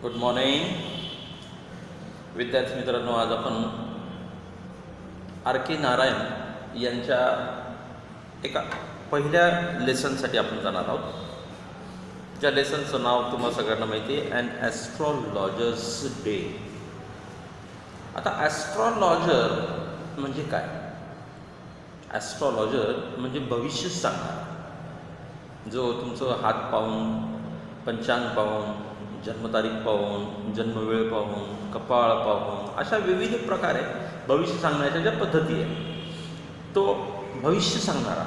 Good morning विद्यार्थी मित्रांनो. आज आपण आर के नारायण यांच्या एका पहिल्या लेसनसाठी आपण जाणार आहोत, ज्या लेसनचं नाव तुम्हाला सगळ्यांना माहिती आहे, ॲन ॲस्ट्रॉलॉजर्स डे. आता ॲस्ट्रॉलॉजर म्हणजे काय? ॲस्ट्रॉलॉजर म्हणजे भविष्य सांगणार, जो तुमचं हात पाहून, पंचांग पाहून, जन्मतारीख पाहून, जन्मवेळ पाहून, कपाळ पाहून, अशा विविध प्रकारे भविष्य सांगण्याच्या ज्या पद्धती आहे, तो भविष्य सांगणारा,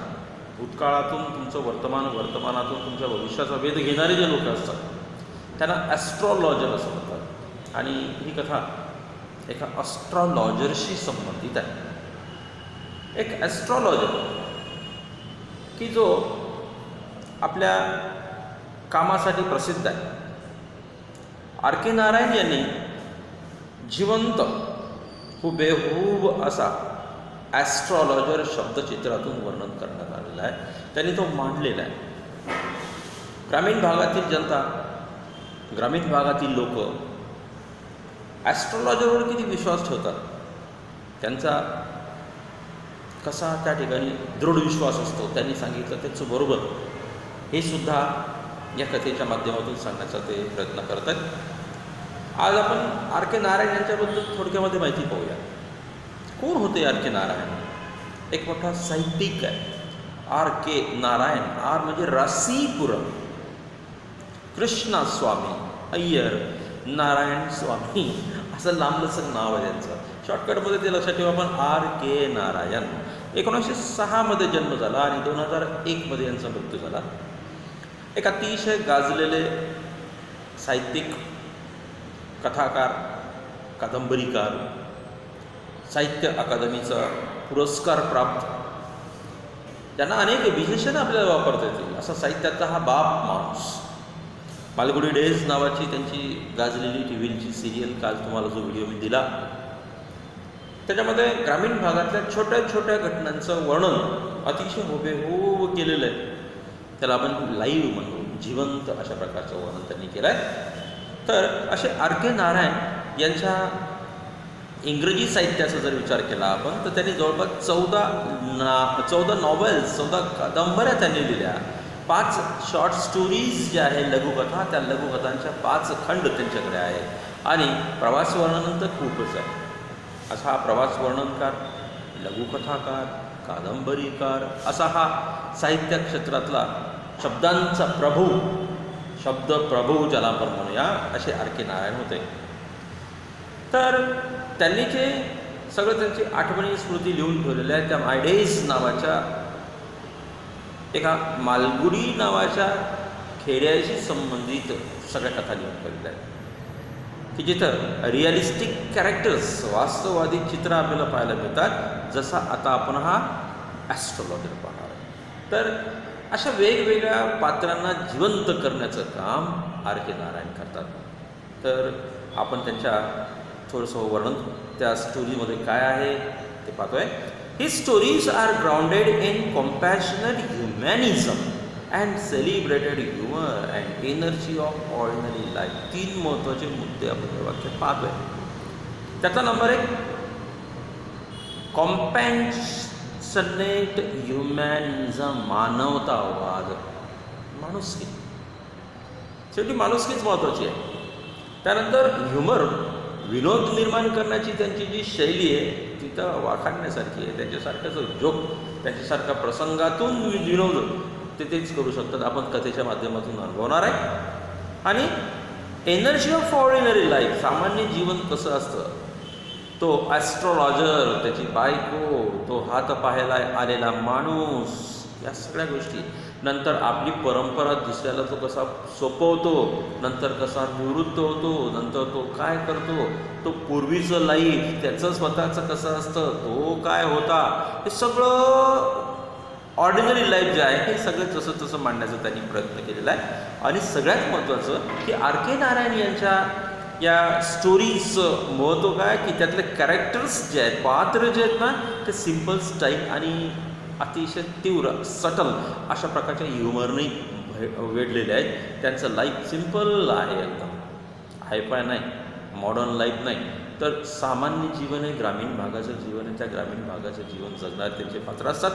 भूतकाळातून तुमचं वर्तमान, वर्तमानातून तुमच्या भविष्याचा वेध घेणारे जे लोक असतात त्यांना ॲस्ट्रॉलॉजर असं म्हणतात. आणि ही कथा एका ॲस्ट्रॉलॉजरशी संबंधित आहे. एक ॲस्ट्रॉलॉजर की जो आपल्या कामासाठी प्रसिद्ध आहे. आर के नारायण यांनी जिवंत हुबेहूब असा ॲस्ट्रॉलॉजर शब्दचित्रातून वर्णन करण्यात आलेला आहे. त्यांनी तो मांडलेला आहे. ग्रामीण भागातील जनता, ग्रामीण भागातील लोक ॲस्ट्रॉलॉजरवर किती विश्वास ठेवतात, त्यांचा कसा त्या ठिकाणी दृढ विश्वास असतो, त्यांनी सांगितलं त्याचं बरोबर, हे सुद्धा या कथेच्या माध्यमातून सांगण्याचा ते प्रयत्न करत आहेत. आज आपण आर के नारायण यांच्याबद्दल थोडक्यामध्ये माहिती पाहूया. कोण होते आर के नारायण? एक मोठा साहित्यिक आहे आर के नारायण. आर म्हणजे रासीपुरम, कृष्णा स्वामी अय्यर नारायण स्वामी, असं लांबलचक नाव आहे त्यांचं. शॉर्टकटमध्ये ते लक्षात ठेवा आपण, आर के नारायण. 1906 जन्म झाला आणि 2001 यांचा मृत्यू झाला. एक अतिशय गाजलेले साहित्यिक, कथाकार, कादंबरीकार, साहित्य अकादमीचा पुरस्कार प्राप्त, ज्यांना अनेक विशेषणं आपल्याला वापरता येतील असा साहित्याचा हा बाप माणूस. मालगुडी डेज नावाची त्यांची गाजलेली टीव्हीची सिरियल, काल तुम्हाला जो व्हिडिओ मी दिला, त्याच्यामध्ये ग्रामीण भागातल्या छोट्या छोट्या घटनांचं वर्णन अतिशय हुबेहूब केलेलं आहे. त्याला आपण लाईव्ह म्हणतो, जिवंत अशा प्रकारचं वर्णन त्यांनी केलं आहे. तर असे आर के नारायण यांच्या इंग्रजी साहित्याचा जर विचार केला आपण, तर त्यांनी जवळपास 14 नॉवेल्स, 14 कादंबऱ्या त्यांनी लिहिल्या. 5 शॉर्ट स्टोरीज ज्या आहे, लघुकथा, त्या लघुकथांच्या 5 खंड त्यांच्याकडे आहे. आणि प्रवास वर्णन तर खूपच आहे. असा हा प्रवास वर्णनकार, लघुकथाकार, कादंबरीकार, असा हा साहित्य क्षेत्रातला शब्दांचा प्रभू, शब्द प्रभू ज्याला आपण म्हणूया, असे आर के नारायण होते. तर त्यांनी जे सगळं त्यांची आठवणी स्मृती लिहून ठेवलेल्या आहेत, त्या माय डेज नावाच्या एका मालगुडी नावाच्या खेड्याशी संबंधित सगळ्या कथा लिहून ठेवलेल्या आहेत, की जिथं रिअलिस्टिक कॅरेक्टर्स, वास्तववादी चित्र आपल्याला पाहायला मिळतात, जसा आता आपण हा ॲस्ट्रॉलॉजर पाहणार आहे. तर अशा वेगवेगळ्या पात्रांना जिवंत करण्याचं काम आर के नारायण करतात. तर आपण त्यांच्या थोडंसं वर्णन त्या स्टोरीमध्ये काय आहे ते पाहतोय. His stories are grounded in compassionate humanism and celebrated humour and energy of ordinary life. 3 महत्त्वाचे मुद्दे आपण या वाक्यात पाहतोय. त्याचा नंबर 1, कॉम्पॅशनेट ह्युमॅनिझम, मानवतावाद, माणुसकी. शेवटी माणुसकीच महत्त्वाची आहे. त्यानंतर ह्युमर, विनोद निर्माण करण्याची त्यांची जी शैली आहे ती तर वाखाणण्यासारखी आहे. त्यांच्यासारखाच जोक, त्यांच्यासारखा प्रसंगातून विनोद ते तेच करू शकतात, आपण कथेच्या माध्यमातून अनुभवणार आहे. आणि एनर्जी ऑफ ऑर्डिनरी लाईफ, सामान्य जीवन कसं असतं, तो ॲस्ट्रॉलॉजर, त्याची बायको, तो हात पाहायला आलेला माणूस, या सगळ्या गोष्टी. नंतर आपली परंपरा दुसऱ्याला तो कसा सोपवतो, नंतर कसा निवृत्त होतो, नंतर तो काय करतो, तो पूर्वीचं लाईफ, त्याचं स्वतःचं कसं असतं, तो काय होता, हे सगळं ऑर्डिनरी लाईफ जे आहे हे सगळं तसं तसं मांडण्याचा त्यांनी प्रयत्न केलेला आहे. आणि सगळ्यात महत्त्वाचं की आर के नारायण यांच्या या स्टोरीजचं महत्त्व काय, की त्यातले कॅरेक्टर्स जे आहेत, पात्र जे आहेत ना, ते सिम्पल स्टाईल आणि अतिशय तीव्र, सटल अशा प्रकारच्या ह्युमरने वेढलेले आहेत. त्यांचं लाईफ सिम्पल आहे एकदम. हायफाय नाही, मॉडर्न लाईफ नाही, तर सामान्य जीवन आहे, ग्रामीण भागाचं जीवन आहे. त्या ग्रामीण भागाचं जीवन जगणारे त्यांचे पात्र असतात.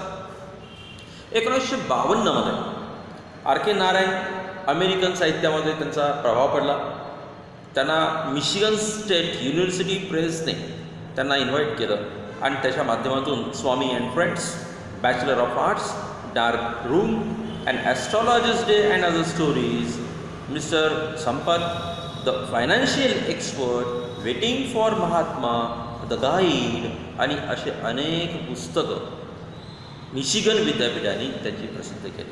1952मध्ये आर के नारायण अमेरिकन साहित्यामध्ये त्यांचा प्रभाव पडला. त्यांना मिशिगन स्टेट युनिव्हर्सिटी प्रेसने त्यांना इन्व्हाइट केलं आणि त्याच्या माध्यमातून Swami and friends, bachelor of arts, dark room and astrologer's day and other stories, mister Sampath the financial expert, waiting for Mahatma, the guide आणि असे अनेक पुस्तकं मिशिगन विद्यापीठाने त्यांची प्रसिद्ध केली.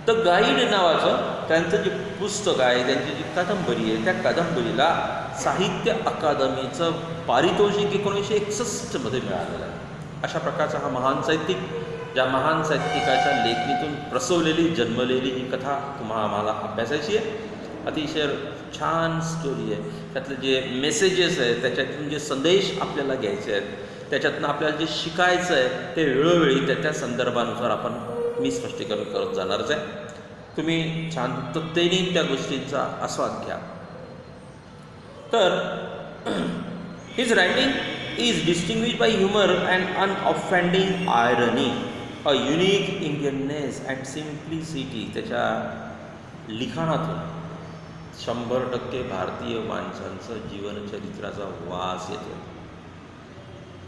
द गाईड नावाचं त्यांचं जे पुस्तक आहे, त्यांची जी कादंबरी आहे, त्या कादंबरीला साहित्य अकादमीचं पारितोषिक 1961मध्ये मिळालेलं आहे. अशा प्रकारचा हा महान साहित्यिक, ज्या महान साहित्यिकाच्या लेखणीतून प्रसवलेली जन्मलेली ही कथा आम्हाला अभ्यासायची आहे. अतिशय छान स्टोरी आहे. त्यातले जे मेसेजेस आहेत, त्याच्यातून जे संदेश आपल्याला घ्यायचे आहेत, त्याच्यातनं आपल्याला जे शिकायचं आहे ते वेळोवेळी त्या संदर्भानुसार मी स्पष्टीकरण करत जाणारच आहे. तुम्ही शांततेने त्या गोष्टींचा आस्वाद घ्या. तर his writing is distinguished by humour and unoffending irony, a unique Indianness and simplicity. त्याच्या लिखाणातून 100% भारतीय माणसांचं जीवनचरित्राचा वास येतो.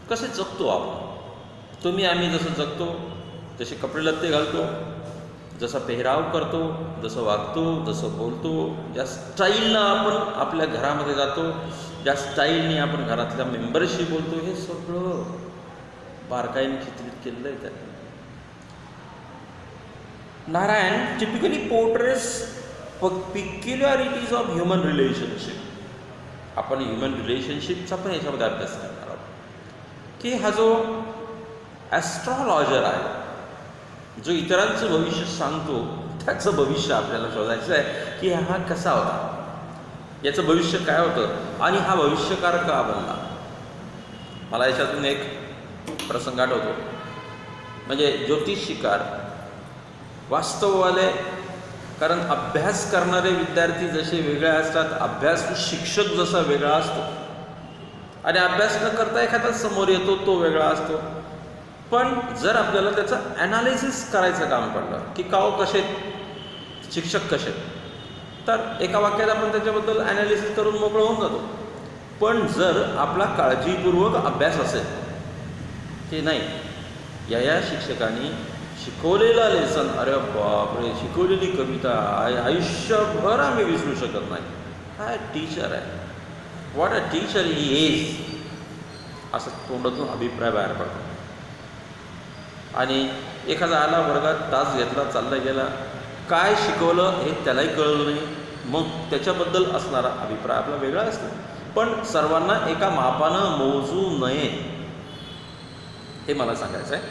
कसे जगतो आपण, तुम्ही आम्ही जसं जगतो, जसे कपडे लत्ते घालतो, जसा पेहराव करतो, जसं वागतो, जसं बोलतो, ज्या स्टाईलनं आपण आपल्या घरामध्ये जातो, ज्या स्टाईलने आपण घरातल्या मेंबरशी बोलतो, हे सगळं बारकाईने चित्रित केलेलं आहे त्याने. Narayan typically portrays peculiarities of human relationship. आपण ह्युमन रिलेशनशिपचा पण याच्यामध्ये अभ्यास करणार आहोत की हा जो ॲस्ट्रॉलॉजर आहे, जो इतरांचं भविष्य सांगतो, त्याचं भविष्य आपल्याला शोधायचं आहे की हा कसा होता, याचं भविष्य काय होतं आणि हा भविष्यकार का बनला. मला याच्यातून एक प्रसंग आठवतो. म्हणजे ज्योतिषिकार वास्तववाले, कारण अभ्यास करणारे विद्यार्थी जसे वेगळे असतात, अभ्यासू शिक्षक जसा वेगळा असतो आणि अभ्यास न करता एखादा समोर येतो तो वेगळा असतो. पण जर आपल्याला त्याचं ॲनालिसिस करायचं काम पडलं की कसे शिक्षक कसे, तर एका वाक्यात आपण त्याच्याबद्दल ॲनालिसिस करून मोकळं होऊन जातो. पण जर आपला काळजीपूर्वक अभ्यास असेल की नाही, या शिक्षकांनी शिकवलेला लेसन, अरे बापरे, शिकवलेली कविता आयुष्यभर आम्ही विसरू शकत नाही, हा टीचर आहे, what a teacher he is, असं तोंडातून अभिप्राय बाहेर पडतो. आणि एखादा आला वर्गात, तास घेतला, चालला गेला, काय शिकवलं हे त्यालाही कळलं नाही, मग त्याच्याबद्दल असणारा अभिप्राय आपला वेगळा असतो. पण सर्वांना एका मापानं मोजू नये, हे मला सांगायचं आहे.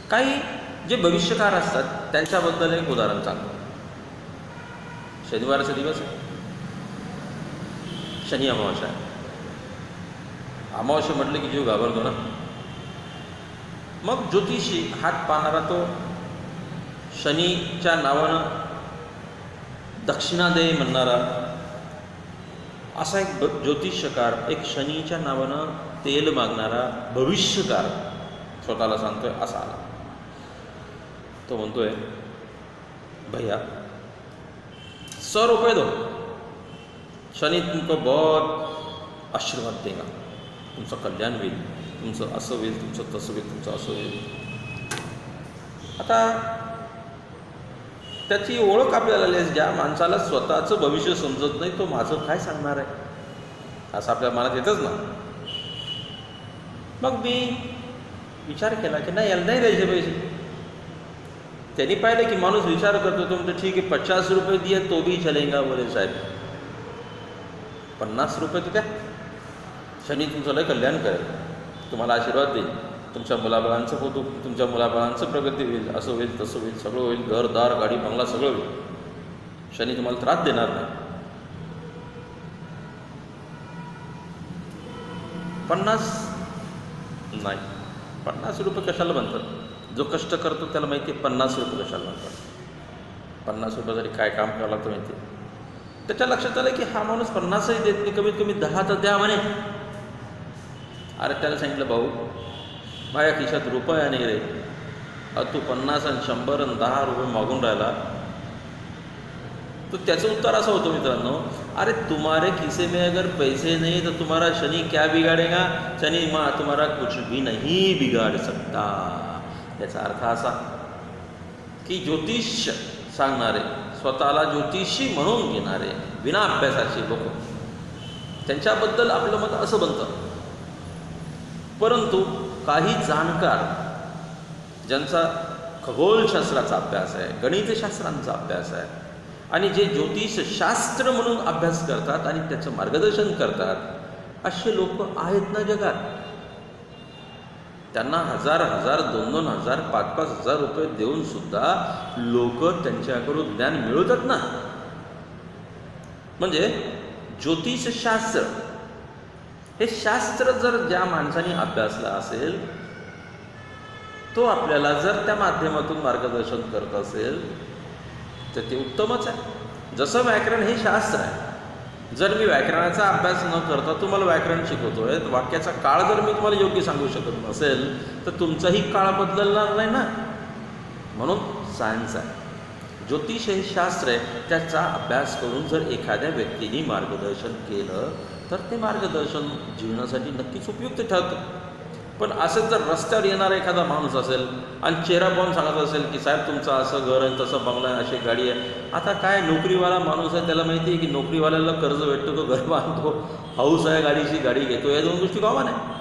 काही जे भविष्यकार असतात त्यांच्याबद्दल एक उदाहरण सांगतो. शनिवारचा दिवस आहे, शनी अमावस्या आहे. अमावस्या म्हटलं की जीव घाबरतो ना. मग ज्योतिषी, हात पाहणारा तो, शनीच्या नावानं दक्षिणा दे म्हणणारा असा एक ज्योतिषकार, एक शनीच्या नावानं तेल मागणारा भविष्यकार स्वतःला सांगतोय असा आला. तो म्हणतोय, भैया 100 रुपये दो, शनी तुमको बहुत आशीर्वाद देगा, तुमचं कल्याण होईल, तुमचं असं होईल, तुमचं तसं होईल, तुमचं असं होईल. आता त्याची ओळख आपल्याला आली, ज्या माणसाला स्वतःचं भविष्य समजत नाही तो माझं काय सांगणार आहे, असं आपल्या मनात येतच ना. मग मी विचार केला की नाही, याला नाही द्यायचे पैसे. त्यांनी पाहिलं की माणूस विचार करतो, तो म्हणतो ठीक आहे 50 रुपये दिए तो भी चलेगा. बोले साहेब 50 रुपये तर द्या, शनी तुमचं लय कल्याण करेल, तुम्हाला आशीर्वाद देईल, तुमच्या मुलाबाळांचं होतो, तुमच्या मुलाबाळांचं प्रगती होईल, असं होईल, तसं होईल, सगळं होईल, घरदार गाडी बंगला सगळं होईल, शनी तुम्हाला त्रास देणार नाही. 50 नाही, 50 रुपये कशाला म्हणतात, जो कष्ट करतो त्याला माहिती आहे 50 रुपये कशाला म्हणतात. 50 रुपयासाठी काय काम करावं लागतं माहिती आहे. त्याच्या लक्षात आलं की हा माणूस 50ही देत नाही, कमीत कमी 10 तर द्या म्हणे. अरे त्याला सांगितलं, भाऊ माझ्या खिशात रुपया नाही रे, तू 50 आणि 100 आणि 10 रुपये मागून राहिला. तो त्याचं उत्तर असं होतं मित्रांनो, अरे तुम्हारे खिसे में अगर पैसे नहीं तो तुम्हारा शनि क्या बिगाड़ेगा, शनि तुम्हारा कुछ भी नहीं बिगाड़ सकता. याचा अर्थ असा की ज्योतिष सांगणारे, स्वतःला ज्योतिषी म्हणून घेणारे विना अभ्यासाचे लोक, त्यांच्याबद्दल आपलं मत असं बनतं. परंतु काही जाणकार ज्यांचा खगोलशास्त्राचा अभ्यास आहे, गणितशास्त्रांचा अभ्यास आहे आणि जे ज्योतिषशास्त्र म्हणून अभ्यास करतात आणि त्याचं मार्गदर्शन करतात, असे लोक आहेत ना जगात. त्यांना 1000-1000, 2,000, 5,000 रुपये देऊन सुद्धा लोक त्यांच्याकडून ज्ञान मिळवतात ना. म्हणजे ज्योतिषशास्त्र हे शास्त्र जर ज्या माणसाने अभ्यासला असेल, तो आपल्याला जर त्या माध्यमातून मार्गदर्शन करत असेल तर ते उत्तमच आहे. जसं व्याकरण हे शास्त्र आहे, जर मी व्याकरणाचा अभ्यास न करता तुम्हाला व्याकरण शिकवतोय, तर वाक्याचा काळ जर मी तुम्हाला योग्य सांगू शकत नसेल तर तुमचाही काळ बदलणार नाही ना. म्हणून सायन्स आहे, ज्योतिष हे शास्त्र आहे, त्याचा अभ्यास करून जर एखाद्या व्यक्तीने मार्गदर्शन केलं तर ते मार्गदर्शन जीवनासाठी नक्कीच उपयुक्त ठरतं. पण असं जर रस्त्यावर येणारा एखादा माणूस असेल आणि चेहरा पाहून सांगत असेल की साहेब तुमचं असं घर आहे, तसं बंगला आहे, अशी गाडी आहे. आता काय नोकरीवाला माणूस आहे, त्याला माहिती आहे की नोकरीवाल्याला कर्ज भेटतो, तो घर बांधतो, हाऊस आहे, गाडीची गाडी घेतो, या 2 गोष्टी कॉमन आहे.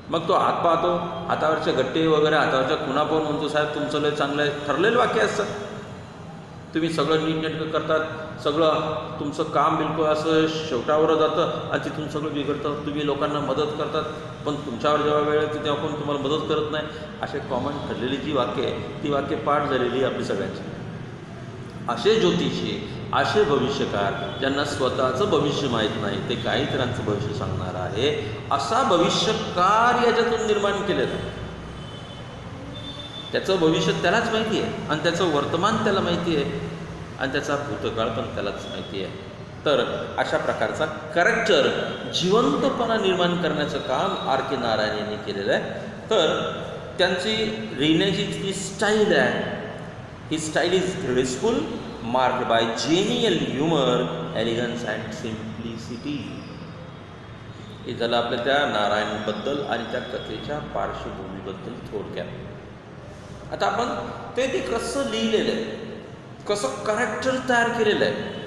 मग तो हात पाहतो, हातावरचे गट्टे वगैरे, हातावरच्या खुणा पाहून म्हणतो साहेब तुमचं लय चांगलं आहे. ठरलेलं वाक्य असतं. तुम्ही सगळं नीटनेटकं करतात, सगळं तुमचं काम बिलकुल असं शेवटावर जातं आणि तिथून सगळं बिघडतं. तुम्ही लोकांना मदत करतात, पण तुमच्यावर जेव्हा वेळ येते तेव्हा कोण तुम्हाला मदत करत नाही. असे कॉमन ठरलेली जी वाक्य आहे ती वाक्य पाठ झालेली आपली सगळ्यांची. असे ज्योतिषी, असे भविष्यकार ज्यांना स्वतःचं भविष्य माहीत नाही, ते काही इतरांचं भविष्य सांगणार आहे, असा भविष्यकार याच्यातून निर्माण केलेलं आहे. त्याचं भविष्य त्यालाच माहिती आहे आणि त्याचं वर्तमान त्याला माहिती आहे आणि त्याचा भूतकाळ पण त्यालाच माहिती आहे. तर अशा प्रकारचा कॅरेक्टर, जिवंतपणा निर्माण करण्याचं काम आर के नारायण यांनी केलेलं आहे. तर त्यांची लिहिण्याची जी स्टाईल आहे, ही style is graceful, marked by genial humour, elegance and simplicity. हे झालं आपल्या त्या नारायणबद्दल आणि त्या कथेच्या पार्श्वभूमीबद्दल थोडक्यात. आता आपण ते कसं लिहिलेलं आहे, कसं कॅरेक्टर तयार केलेलं आहे,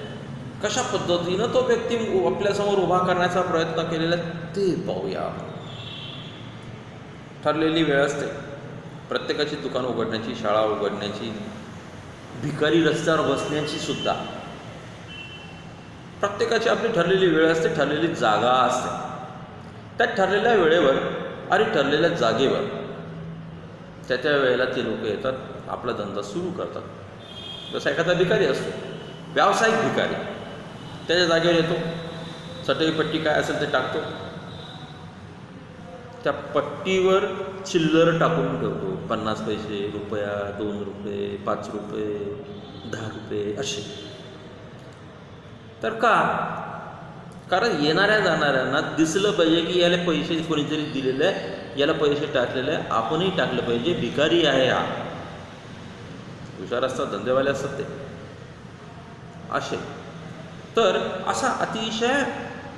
कशा पद्धतीनं तो व्यक्ती आपल्यासमोर उभा करण्याचा प्रयत्न केलेला आहे ते पाहूया. ठरलेली वेळ असते प्रत्येकाची, दुकान उघडण्याची, शाळा उघडण्याची, भिकारी रस्त्यावर बसण्याची सुद्धा प्रत्येकाची आपली ठरलेली वेळ असते, ठरलेली जागा असते. त्या ठरलेल्या वेळेवर आणि ठरलेल्या जागेवर त्या वेळेला ते लोक येतात, आपला धंदा सुरू करतात. जसा एखादा भिकारी असतो, व्यावसायिक भिकारी, त्याच्या जागेवर येतो, चटई पट्टी काय असेल ते टाकतो, त्या पट्टीवर चिल्लर टाकून ठेवतो. 50 पैसे, रुपया, 2 रुपये, 5 रुपये, 10 रुपये असे. तर का? कारण येणाऱ्या जाणाऱ्यांना दिसलं पाहिजे की याला पैसे कोणीतरी दिलेले आहे, याला पैसे टाकलेले आहे, आपणही टाकलं पाहिजे, भिकारी आहे हा. हुशार असतात, धंदेवाले असतात ते असे. तर असा अतिशय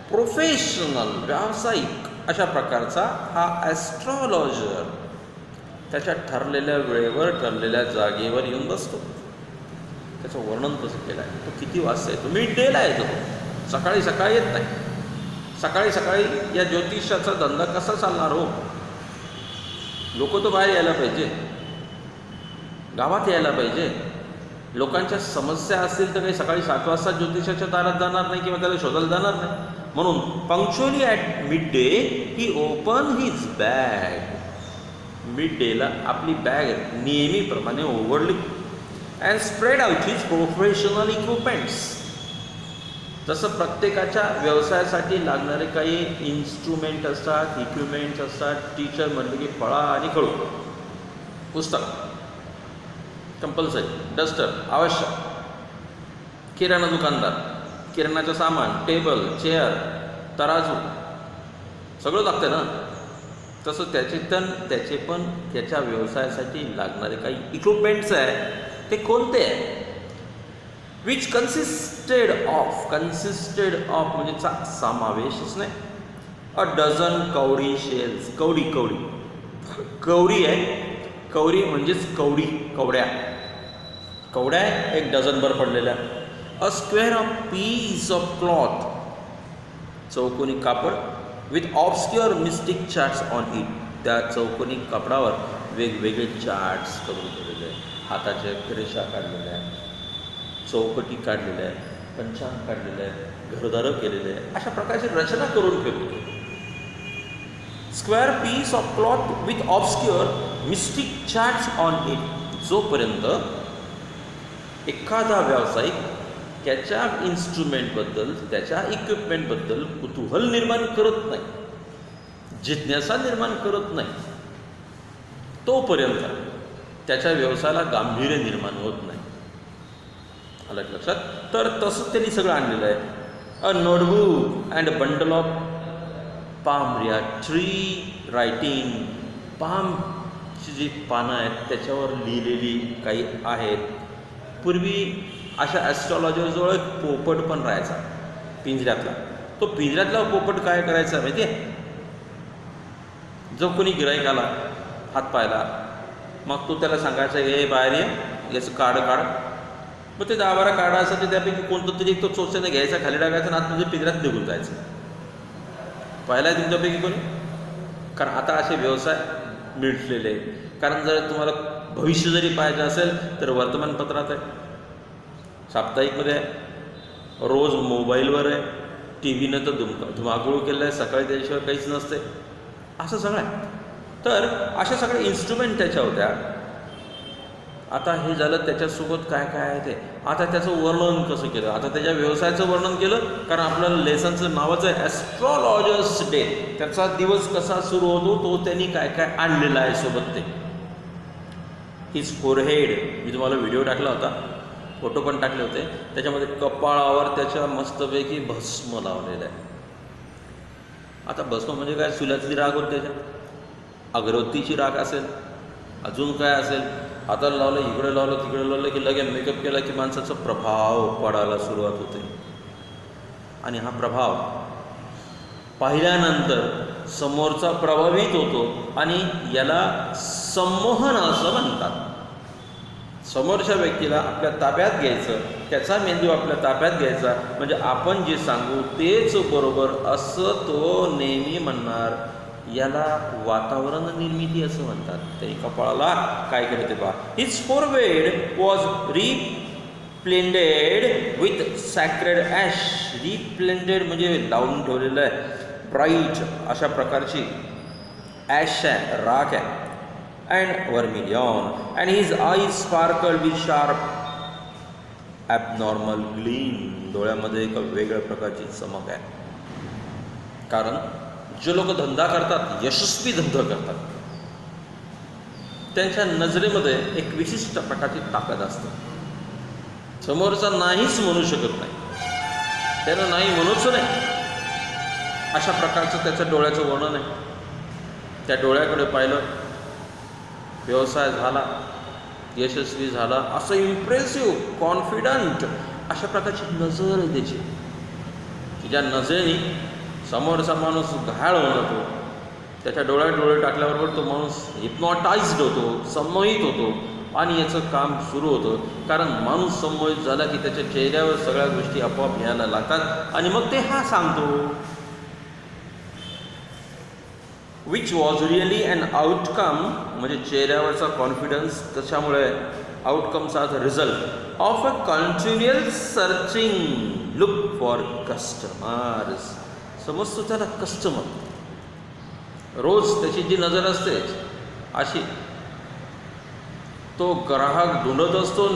प्रोफेशनल, व्यावसायिक अशा प्रकारचा हा ॲस्ट्रॉलॉजर त्याच्या ठरलेल्या वेळेवर, ठरलेल्या जागेवर येऊन बसतो. त्याचं वर्णन कसं केलं आहे, तो किती वाजता येतो, मिड डेला येतो, सकाळी सकाळी येत नाही. सकाळी सकाळी या ज्योतिषाचा धंदा कसा चालणार हो? लोक तो बाहेर यायला पाहिजे, गावात यायला पाहिजे. लोकांच्या समस्या असतील तर काही सकाळी 7 वाजता ज्योतिषाच्या दारात जाणार नाही किंवा त्याला शोधायला जाणार नाही. म्हणून punctually at mid day he open his bag. Mid डेला आपली बॅग नेहमीप्रमाणे उघडली and spread out his professional equipments. जसं प्रत्येकाच्या व्यवसायासाठी लागणारे काही इन्स्ट्रुमेंट असतात, इक्विपमेंट्स असतात. टीचर म्हटलं की फळा आणि खडू, पुस्तक कंपल्सरी, डस्टर आवश्यक, किराणा दुकानदार, किराणाचं सामान, टेबल, चेअर, तराजू सगळं लागतं ना. तसं त्याचे पण त्याच्या व्यवसायासाठी लागणारे काही इक्विपमेंट्स आहे ते कोणते आहे? विच कन्सिस्टेड ऑफ म्हणजे समावेशच नाही. अ डझन कवडी शेल्स, कवडी आहे. कवडी म्हणजेच कवड्या एक डझनभर पडलेल्या. A square of peace of cloth, चौकोनी कापड, with obscure mystic charts on it, त्या चौकोनी कापडावर वेगवेगळे चार्ट्स करून ठेवलेले आहे. हाताच्या रेषा काढलेल्या आहे, चौकटी काढलेल्या आहे, पंचांग काढलेलं आहे, घरदारं केलेले आहे, अशा प्रकारची रचना करून ठेवलेली आहे. Square piece of cloth with obscure mystic charts on it. जोपर्यंत एखादा व्यावसायिक त्याच्या इन्स्ट्रुमेंटबद्दल, त्याच्या इक्विपमेंटबद्दल कुतूहल निर्माण करत नाही, जिज्ञासा निर्माण करत नाही, तोपर्यंत त्याच्या व्यवसायाला गांभीर्य निर्माण होत नाही. आलं लक्षात? तर तसंच त्यांनी सगळं आणलेलं आहे. A notebook and bundle of palm tree writing, पामची जी पानं आहेत त्याच्यावर लिहिलेली काही आहेत. पूर्वी अशा ॲस्ट्रॉलॉजरजवळ एक पोपट पण राहायचा पिंजऱ्यातला. तो पिंजऱ्यातला पोपट काय करायचा माहिती आहे? जो कोणी गिराईक आला हात पायला, मग तो त्याला सांगायचा, हे बाहेर ये, याचं काढ. मग ते 10-12 कार्ड असं ते त्यापैकी कोणतं तरी एक तो चोचेने घ्यायचा, खाली टाकायचा आणि आतमध्ये पिंजऱ्यात निघून जायचं. पाहिला आहे तुमच्यापैकी कोणी? कारण आता असे व्यवसाय मिळलेले आहेत. कारण जर तुम्हाला भविष्य जरी पाहिजे असेल तर वर्तमानपत्रात आहे, साप्ताहिकमध्ये आहे, रोज मोबाईलवर आहे, टी व्हीनं तर धुमाकूळ केलं आहे, सकाळी त्याशिवाय काहीच नसते, असं सगळं आहे. तर अशा सगळ्या इन्स्ट्रुमेंट त्याच्या होत्या. आता हे झालं, त्याच्यासोबत काय काय आहे ते. आता त्याचं वर्णन कसं केलं? आता त्याच्या व्यवसायाचं वर्णन केलं, कारण आपल्याला लेसनचं नावच आहे ॲस्ट्रॉलॉजर्स डे. त्याचा दिवस कसा सुरू होतो तो त्यांनी काय काय आणलेला आहे सोबत. ते हिज फोरहेड, मी तुम्हाला व्हिडिओ टाकला होता, फोटो पण टाकले होते, त्याच्यामध्ये कपाळावर त्याच्या मस्तपैकी भस्म लावलेलं आहे. आता भस्म म्हणजे काय? चुल्यातली राख होती, त्याच्या अगरबत्तीची राख असेल, अजून काय असेल, हाताला लावलं, इकडे लावलं, तिकडे लावलं की लगेच मेकअप केला की माणसाचा प्रभाव पडायला सुरुवात होते. आणि हा प्रभाव पाहिल्यानंतर समोरचा प्रभावित होतो आणि याला संमोहन असं म्हणतात. समोरच्या व्यक्तीला आपल्या ताब्यात घ्यायचं, त्याचा मेंदू आपल्या ताब्यात घ्यायचा, म्हणजे आपण जे सांगू तेच बरोबर असं तो नेहमी म्हणणार. याला वातावरण निर्मिती असं म्हणतात. ते कपाळाला काय केलं ते पहा. His forehead was resplendent with sacred ash. Resplendent म्हणजे लावून ठेवलेलं आहे, ब्राईट अशा प्रकारची ॲश आहे, राख आहे, and vermilion. And his eyes sparkled with sharp abnormal gleam. डोळ्यामध्ये एक वेगळ्या प्रकारची चमक आहे. कारण जे लोक धंदा करतात, यशस्वी धंदा करतात, त्यांच्या नजरेमध्ये एक विशिष्ट प्रकारची ताकद असते. समोरचा नाहीच म्हणू शकत नाही, त्यानं नाही म्हणूच नाही, अशा प्रकारचं त्याच्या डोळ्याचं वर्णन आहे. त्या डोळ्याकडे पाहिलं, व्यवसाय झाला, यशस्वी झाला, असं इम्प्रेसिव्ह, कॉन्फिडंट अशा प्रकारची नजर आहे त्याची, की ज्या नजरेने समोरचा माणूस घायल होऊन जातो. त्याच्या डोळ्यात डोळे टाकल्याबरोबर तो माणूस हिप्नॉटाइज्ड होतो, संमोहित होतो आणि याचं काम सुरू होतं. कारण माणूस संमोहित झाला की त्याच्या चेहऱ्यावर सगळ्या गोष्टी आपोआप यायला लागतात आणि मग ते हा सांगतो. Which was really an outcome, म्हणजे चेहऱ्यावरचा कॉन्फिडन्स, त्याच्यामुळे आउटकमचा result of a continual searching look for customers. समजतो त्याला कस्टमर, रोज त्याची जी नजर असते अशी, तो ग्राहक ढूंढत असतो,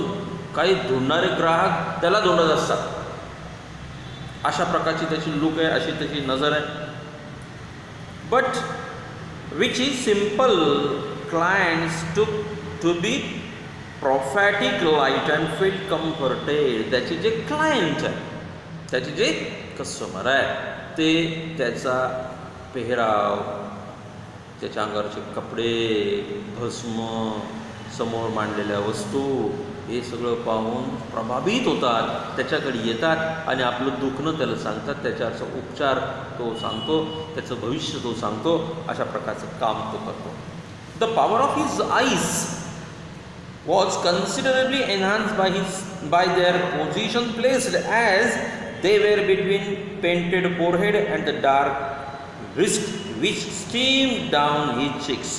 काही ढूंढणारे ग्राहक त्याला ढूंढत असतात. अशा प्रकारची त्याची लुक आहे, अशी त्याची नजर आहे. But which is simple clients to be prophetic light and feel comforted. त्याचे जे क्लायंट आहे, त्याचे जे कस्टमर आहे, ते त्याचा पेहराव, त्याच्या अंगावरचे कपडे, भस्म, समोर मांडलेल्या वस्तू, हे सगळं पाहून प्रभावित होतात, त्याच्याकडे येतात आणि आपलं दुखणं त्याला सांगतात, त्याच्याचा उपचार तो सांगतो, त्याचं भविष्य तो सांगतो. अशा प्रकारचं काम तो करतो. The power of his eyes was considerably enhanced by their position placed as they were between painted forehead and the dark wrist which streamed down his cheeks.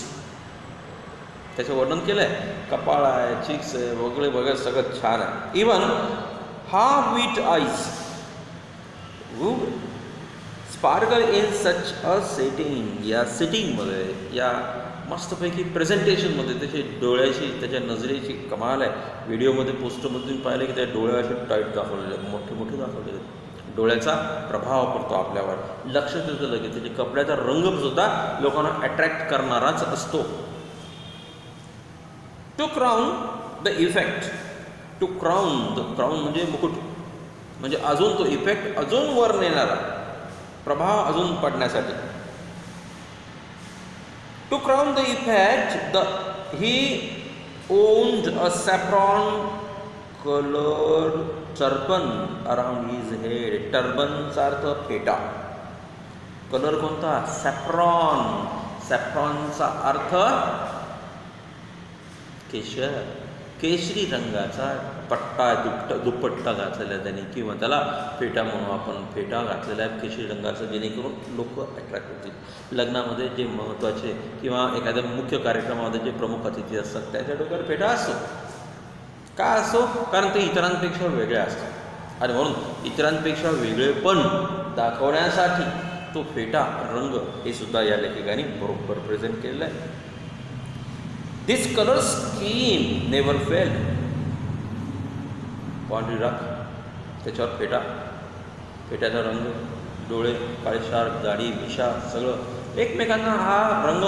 त्याचं वर्णन केलं आहे. कपाळ आहे, चिक्स आहे, वगैरे वगैरे सगळं छान आहे. Even half wit eyes would sparkle in such a setting. या सेटिंगमध्ये, या मस्तपैकी प्रेझेंटेशनमध्ये त्याच्या डोळ्याची, त्याच्या नजरेची कमाल आहे. व्हिडिओमध्ये, पोस्टरमध्ये तुम्ही पाहिलं की त्या डोळ्या असे टाईट दाखवलेले आहेत, मोठे मोठे दाखवलेले आहेत. डोळ्याचा प्रभाव पडतो आपल्यावर. लक्षात येतं लगेच. त्याच्या कपड्याचा रंगसुद्धा लोकांना अट्रॅक्ट करणाराच असतो. To crown the effect, to crown, the crown म्हणजे मुकुट, म्हणजे अजून तो इफेक्ट अजून वर नेणारा, प्रभाव अजून पडण्यासाठी. To crown the effect, he owned a saffron colored turban around his head. टर्बनचा अर्थ फेटा. कलर कोणता? सॅफ्रॉन. सॅफ्रॉनचा अर्थ केशर. केशरी रंगाचा पट्टा, दुपट्टा घातलेला आहे त्याने, किंवा त्याला फेटा म्हणून आपण फेटा घातलेला आहे केशरी रंगाचा, जेणेकरून लोक अट्रॅक्ट होतील. लग्नामध्ये जे महत्त्वाचे किंवा एखाद्या मुख्य कार्यक्रमामध्ये जे प्रमुख अतिथी असतात त्याच्या डोक्यावर फेटा असतो. का असतो? कारण ते इतरांपेक्षा वेगळे असतात आणि म्हणून इतरांपेक्षा वेगळेपण दाखवण्यासाठी तो फेटा रंग हे सुद्धा या लेखकाने बरोबर प्रेझेंट केलेलं आहे. This color scheme never failed. पांढरी राख, त्याच्यावर फेटा, फेट्याचा रंग, डोळे, काळेशार, दाढी, मिशा, सगळं एकमेकांना हा रंग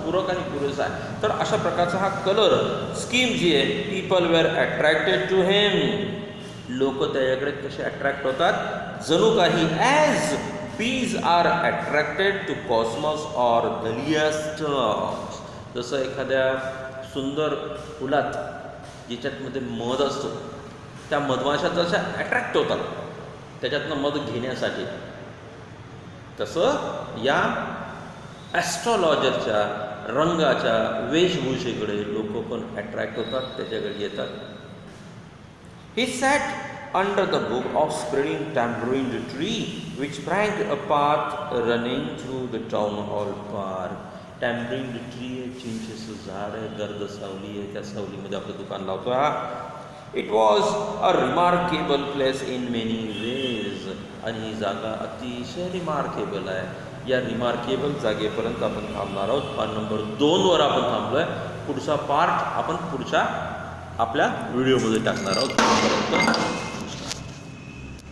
पूरक आणि पुरेसा आहे. तर अशा प्रकारचा हा कलर स्कीम जी आहे, people were attracted to him. लोक त्याच्याकडे कसे अट्रॅक्ट होतात? जणू काही as bees are attracted to cosmos or dahlia stalks. जसं एखाद्या सुंदर फुलात ज्याच्यातमध्ये मध असतो, त्या मधमाशा जशा अट्रॅक्ट होतात त्याच्यातनं मध घेण्यासाठी, तसं या ॲस्ट्रॉलॉजरच्या रंगाच्या वेशभूषेकडे लोक पण अट्रॅक्ट होतात, त्याच्याकडे येतात. He sat under the book of spreading tamarind tree which flank a path running through the town hall park. Tamarind tree आहे, चिंचेचं झाड आहे, गर्द सावली आहे, त्या सावलीमध्ये आपलं दुकान लावतो हा. It was a remarkable place in many ways. आणि ही जागा अतिशय रिमार्केबल आहे. या रिमार्केबल जागेपर्यंत आपण थांबणार आहोत. पार्ट नंबर 2वर आपण थांबलो आहे. पुढचा पार्ट आपण पुढच्या आपल्या व्हिडिओमध्ये टाकणार आहोत.